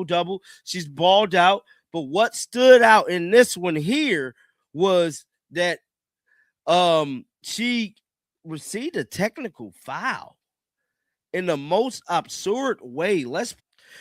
double. She's balled out. But what stood out in this one here was that she received a technical foul in the most absurd way.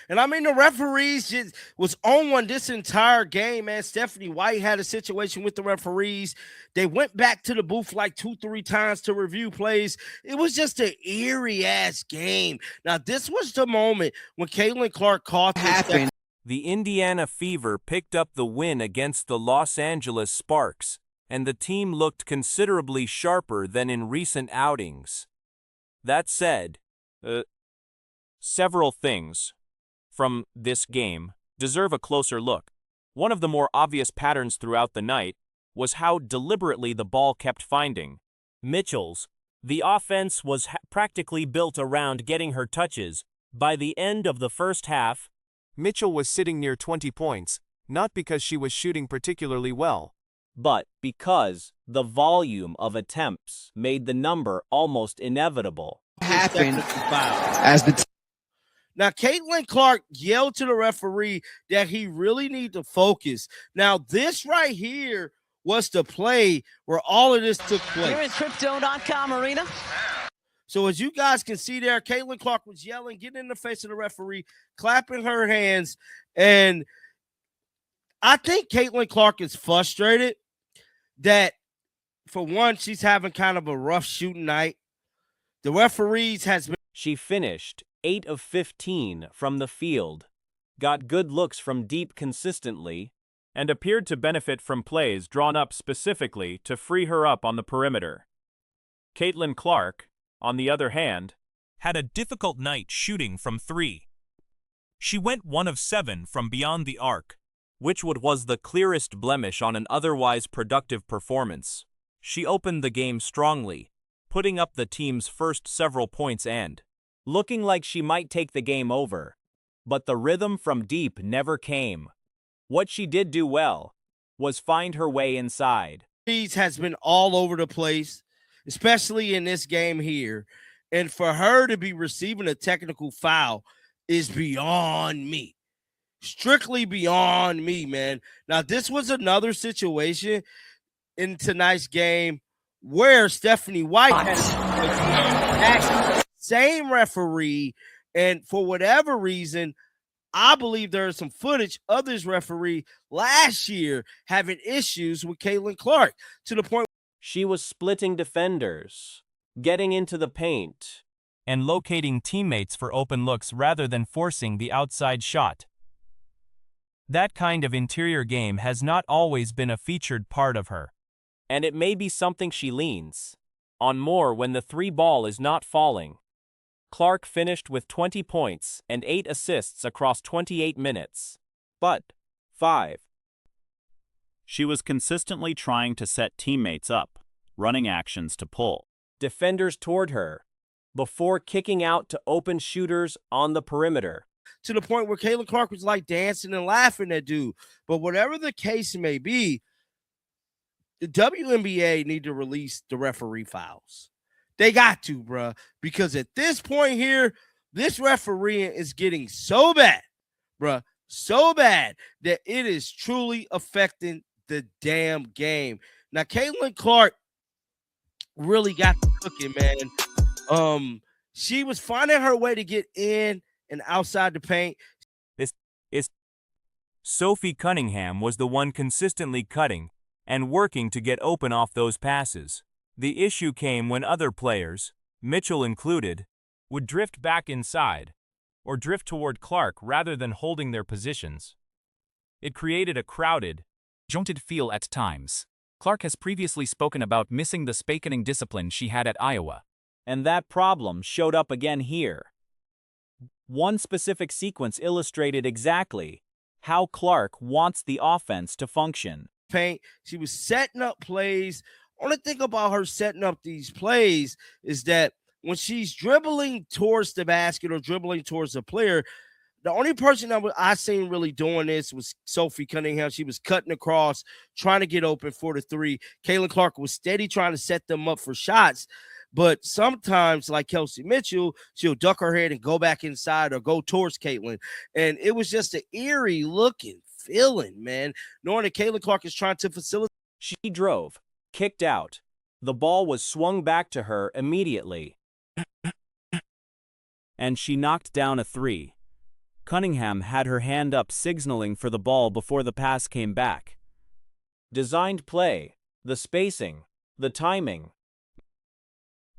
And I mean, the referees just was on one this entire game, man. Stephanie White had a situation with the referees. They went back to the booth like 2-3 times to review plays. It was just an eerie ass game. Now, this was the moment when Caitlin Clark caught this. The Indiana Fever picked up the win against the Los Angeles Sparks, and the team looked considerably sharper than in recent outings. That said, several things from this game deserve a closer look. One of the more obvious patterns throughout the night was how deliberately the ball kept finding Mitchell's. The offense was practically built around getting her touches. By the end of the first half, Mitchell was sitting near 20 points, not because she was shooting particularly well, but because the volume of attempts made the number almost inevitable. Now, Caitlin Clark yelled to the referee that he really need to focus. Now, this right here was the play where all of this took place. Here in Crypto.com Arena. So as you guys can see there, Caitlin Clark was yelling, getting in the face of the referee, clapping her hands. And I think Caitlin Clark is frustrated that, for one, she's having kind of a rough shooting night. The referees has been... She finished 8 of 15 from the field, got good looks from deep consistently, and appeared to benefit from plays drawn up specifically to free her up on the perimeter. Caitlin Clark, on the other hand, had a difficult night shooting from 3. She went 1 of 7 from beyond the arc, which was the clearest blemish on an otherwise productive performance. She opened the game strongly, putting up the team's first several points and looking like she might take the game over. But the rhythm from deep never came. What she did do well was find her way inside. Has been all over the place, especially in this game here. And for her to be receiving a technical foul is beyond me. Strictly beyond me, man. Now, this was another situation in tonight's game where Stephanie White had same referee, and for whatever reason, I believe there is some footage of this referee last year having issues with Caitlin Clark to the point she was splitting defenders, getting into the paint, and locating teammates for open looks rather than forcing the outside shot. That kind of interior game has not always been a featured part of her, and it may be something she leans on more when the 3 ball is not falling. Clark finished with 20 points and 8 assists across 28 minutes. But 5. She was consistently trying to set teammates up, running actions to pull defenders toward her before kicking out to open shooters on the perimeter. To the point where Caitlin Clark was like dancing and laughing at dude. But whatever the case may be, the WNBA need to release the referee fouls. They got to, bruh, because at this point here, this refereeing is getting so bad, bruh, so bad that it is truly affecting the damn game. Now, Caitlin Clark really got the cooking, man. She was finding her way to get in and outside the paint. Sophie Cunningham was the one consistently cutting and working to get open off those passes. The issue came when other players, Mitchell included, would drift back inside or drift toward Clark rather than holding their positions. It created a crowded, jolted feel at times. Clark has previously spoken about missing the spakening discipline she had at Iowa. And that problem showed up again here. One specific sequence illustrated exactly how Clark wants the offense to function. Paint. She was setting up plays. Only thing about her setting up these plays is that when she's dribbling towards the basket or dribbling towards the player, the only person that I seen really doing this was Sophie Cunningham. She was cutting across, trying to get open for the 3. Caitlin Clark was steady trying to set them up for shots. But sometimes, like Kelsey Mitchell, she'll duck her head and go back inside or go towards Caitlin. And it was just an eerie looking feeling, man, knowing that Caitlin Clark is trying to facilitate. She drove, kicked out. The ball was swung back to her immediately, and she knocked down a three. Cunningham had her hand up signaling for the ball before the pass came back. Designed play, the spacing, the timing.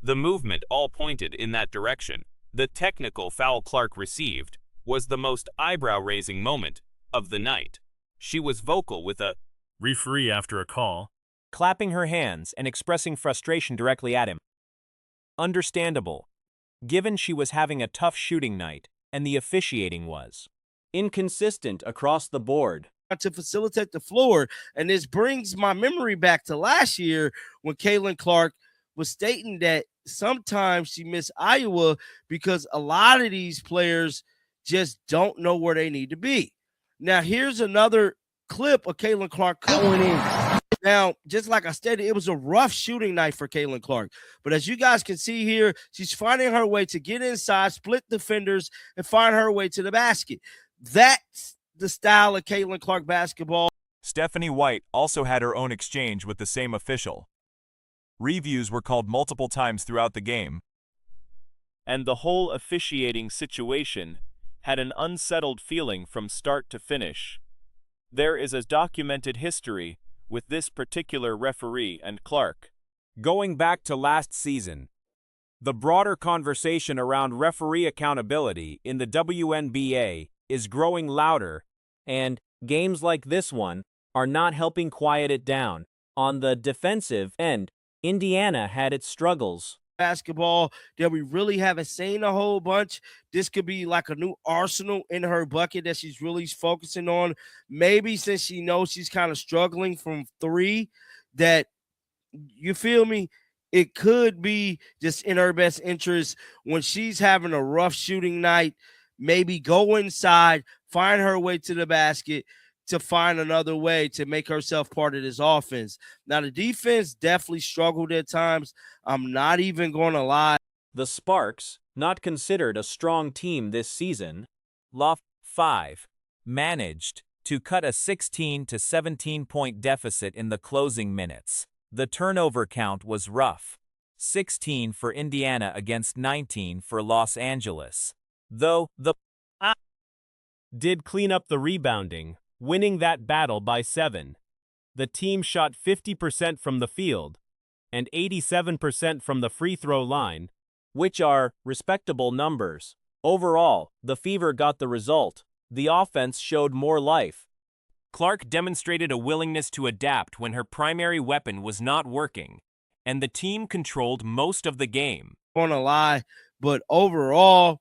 The movement all pointed in that direction. The technical foul Clark received was the most eyebrow-raising moment of the night. She was vocal with a referee after a call, clapping her hands and expressing frustration directly at him. Understandable, given she was having a tough shooting night and the officiating was inconsistent across the board. To facilitate the floor. And this brings my memory back to last year when Caitlin Clark was stating that sometimes she missed Iowa because a lot of these players just don't know where they need to be. Now, here's another clip of Caitlin Clark going in. Now, just like I stated, it was a rough shooting night for Caitlin Clark. But as you guys can see here, she's finding her way to get inside, split defenders, and find her way to the basket. That's the style of Caitlin Clark basketball. Stephanie White also had her own exchange with the same official. Reviews were called multiple times throughout the game, and the whole officiating situation had an unsettled feeling from start to finish. There is a documented history with this particular referee and Clark. Going back to last season, the broader conversation around referee accountability in the WNBA is growing louder, and games like this one are not helping quiet it down. On the defensive end, Indiana had its struggles. Basketball that we really haven't seen a whole bunch. This could be like a new arsenal in her bucket that she's really focusing on. Maybe since she knows she's kind of struggling from three, that, you feel me, it could be just in her best interest when she's having a rough shooting night, maybe go inside, find her way to the basket to find another way to make herself part of this offense. Now, the defense definitely struggled at times. I'm not even going to lie. The Sparks, not considered a strong team this season, lost 5, managed to cut a 16 to 17-point deficit in the closing minutes. The turnover count was rough, 16 for Indiana against 19 for Los Angeles. Though the did clean up the rebounding, winning that battle by 7. The team shot 50% from the field and 87% from the free throw line, which are respectable numbers. Overall, the Fever got the result. The offense showed more life. Clark demonstrated a willingness to adapt when her primary weapon was not working, and the team controlled most of the game. I'm gonna lie, but overall,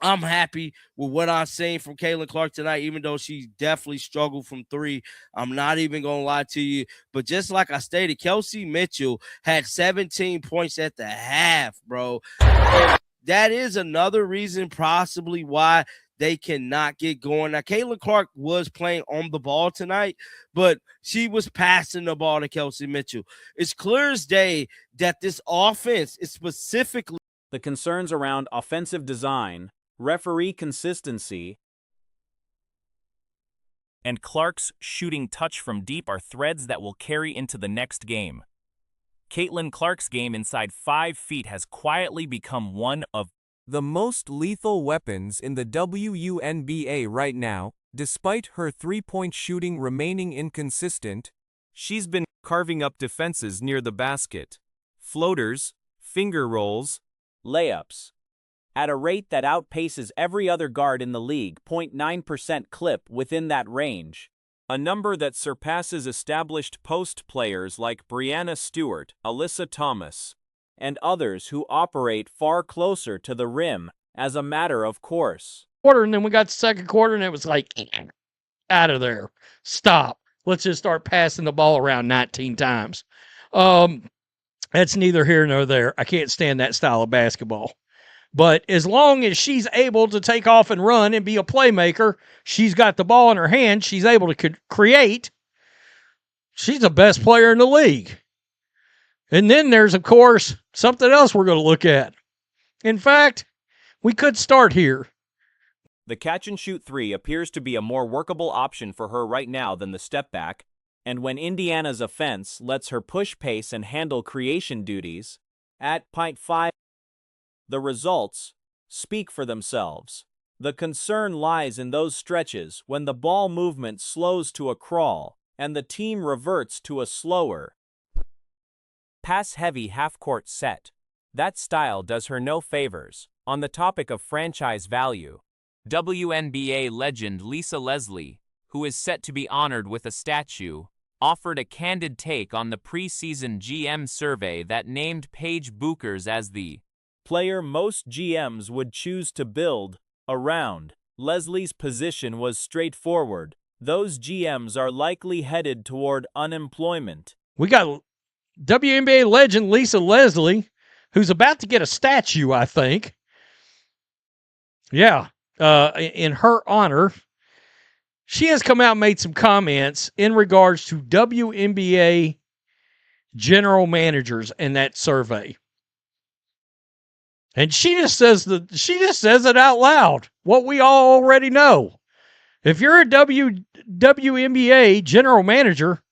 I'm happy with what I'm seeing from Caitlin Clark tonight, even though she definitely struggled from three. I'm not even going to lie to you. But just like I stated, Kelsey Mitchell had 17 points at the half, bro. And that is another reason possibly why they cannot get going. Now, Caitlin Clark was playing on the ball tonight, but she was passing the ball to Kelsey Mitchell. It's clear as day that this offense is specifically the concerns around offensive design, referee consistency, and Clark's shooting touch from deep are threads that will carry into the next game. Caitlin Clark's game inside 5 feet has quietly become one of the most lethal weapons in the WNBA right now. Despite her three-point shooting remaining inconsistent, she's been carving up defenses near the basket. Floaters, finger rolls, layups, at a rate that outpaces every other guard in the league, 0.9% clip within that range. A number that surpasses established post players like Breanna Stewart, Alyssa Thomas, and others who operate far closer to the rim as a matter of course. And then we got the second quarter, and it was like, out of there. Stop. Let's just start passing the ball around 19 times. That's neither here nor there. I can't stand that style of basketball. But as long as she's able to take off and run and be a playmaker, she's got the ball in her hand, she's able to create, she's the best player in the league. And then there's, of course, something else we're going to look at. In fact, we could start here. The catch-and-shoot three appears to be a more workable option for her right now than the step-back, and when Indiana's offense lets her push pace and handle creation duties, at .5, the results speak for themselves. The concern lies in those stretches when the ball movement slows to a crawl and the team reverts to a slower, pass-heavy half-court set. That style does her no favors. On the topic of franchise value, WNBA legend Lisa Leslie, who is set to be honored with a statue, offered a candid take on the preseason GM survey that named Paige Buchers as the player most GMs would choose to build around. Leslie's position was straightforward. Those GMs are likely headed toward unemployment. We got WNBA legend Lisa Leslie, who's about to get a statue, I think. Yeah, in her honor. She has come out and made some comments in regards to WNBA general managers in that survey. And she just says it out loud, what we all already know. If you're a WNBA general manager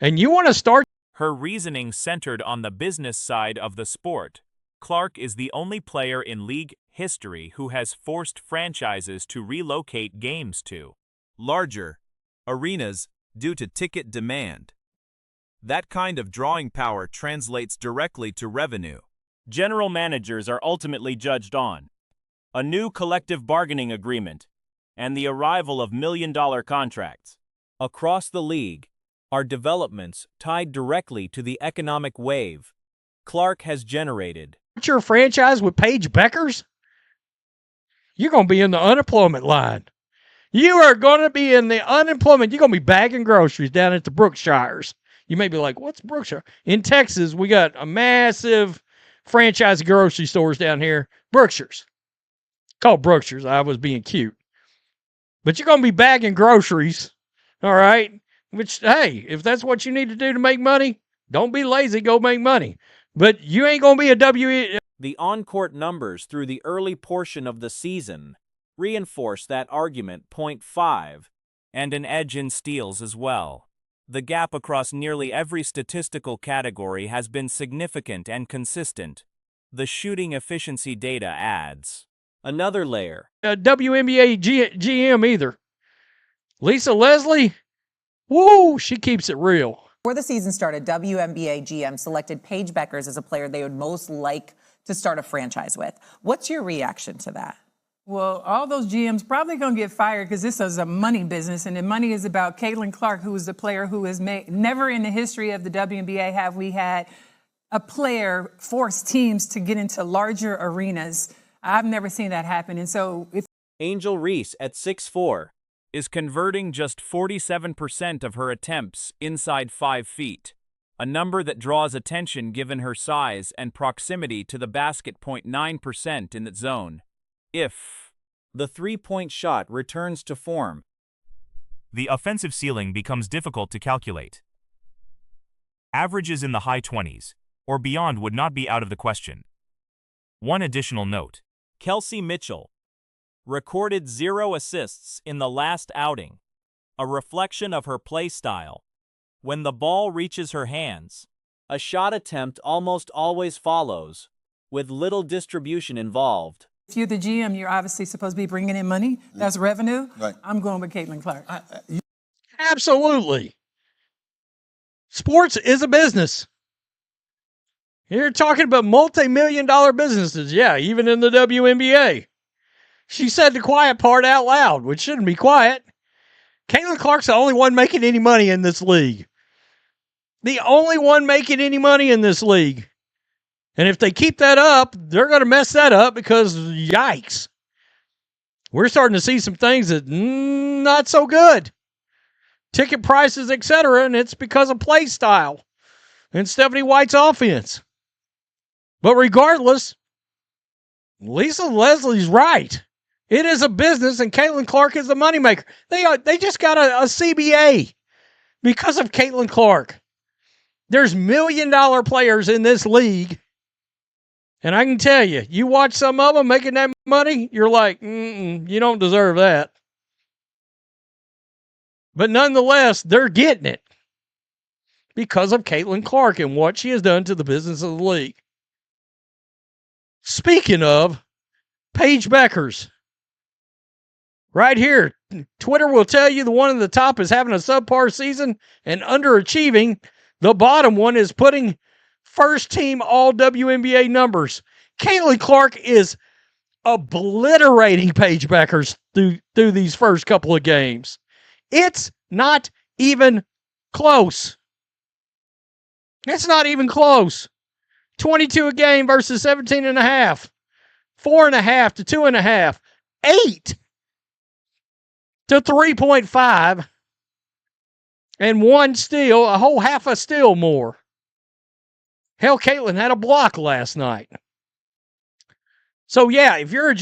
and you want to start... Her reasoning centered on the business side of the sport. Clark is the only player in league history who has forced franchises to relocate games to larger arenas due to ticket demand. That kind of drawing power translates directly to revenue. General managers are ultimately judged on a new collective bargaining agreement and the arrival of million-dollar contracts. Across the league are developments tied directly to the economic wave Clark has generated. Your franchise with Paige Buchers? You're going to be in the unemployment line. You are going to be in the unemployment. You're going to be bagging groceries down at the Brookshires. You may be like, what's Brookshire? In Texas, we got a massive franchise of grocery stores down here. Brookshire's. Called Brookshire's. I was being cute. But you're going to be bagging groceries. All right? Which, hey, if that's what you need to do to make money, don't be lazy. Go make money. But you ain't going to be a W. The on-court numbers through the early portion of the season reinforce that argument. .5, and an edge in steals as well. The gap across nearly every statistical category has been significant and consistent. The shooting efficiency data adds another layer. WNBA GM either. Lisa Leslie, woo, she keeps it real. Before the season started, WNBA GM selected Paige Buchers as a player they would most like to start a franchise with. What's your reaction to that? Well, all those GMs probably going to get fired because this is a money business, and the money is about Caitlin Clark, who is the player who has made, never in the history of the WNBA have we had a player force teams to get into larger arenas. I've never seen that happen. And so if Angel Reese at 6'4" is converting just 47% of her attempts inside 5 feet, a number that draws attention given her size and proximity to the basket. 0.9% in the zone. If the three-point shot returns to form, the offensive ceiling becomes difficult to calculate. Averages in the high 20s or beyond would not be out of the question. One additional note. Kelsey Mitchell recorded 0 assists in the last outing, a reflection of her play style. When the ball reaches her hands, a shot attempt almost always follows, with little distribution involved. If you're the GM, you're obviously supposed to be bringing in money. That's revenue. Right. I'm going with Caitlin Clark. Absolutely. Sports is a business. You're talking about multi-million-dollar businesses. Yeah, even in the WNBA. She said the quiet part out loud, which shouldn't be quiet. Caitlin Clark's the only one making any money in this league. The only one making any money in this league. And if they keep that up, they're going to mess that up because, yikes. We're starting to see some things that not so good. Ticket prices, etc., and it's because of play style and Stephanie White's offense. But regardless, Lisa Leslie's right. It is a business, and Caitlin Clark is the moneymaker. They just got a CBA because of Caitlin Clark. There's million-dollar players in this league And I can tell you, you watch some of them making that money, you're like, you don't deserve that. But nonetheless, they're getting it because of Caitlin Clark and what she has done to the business of the league. Speaking of Paige Beckers, right here, Twitter will tell you the one at the top is having a subpar season and underachieving. The bottom one is putting first team all WNBA numbers. Caitlin Clark is obliterating Paige Beckers through these first couple of games. It's not even close. It's not even close. 22 a game versus 17 and a half. 4.5 to 2.5. 8 to 3.5. And 1 steal, a whole half a steal more. Hell, Caitlin had a block last night. So, yeah, if you're a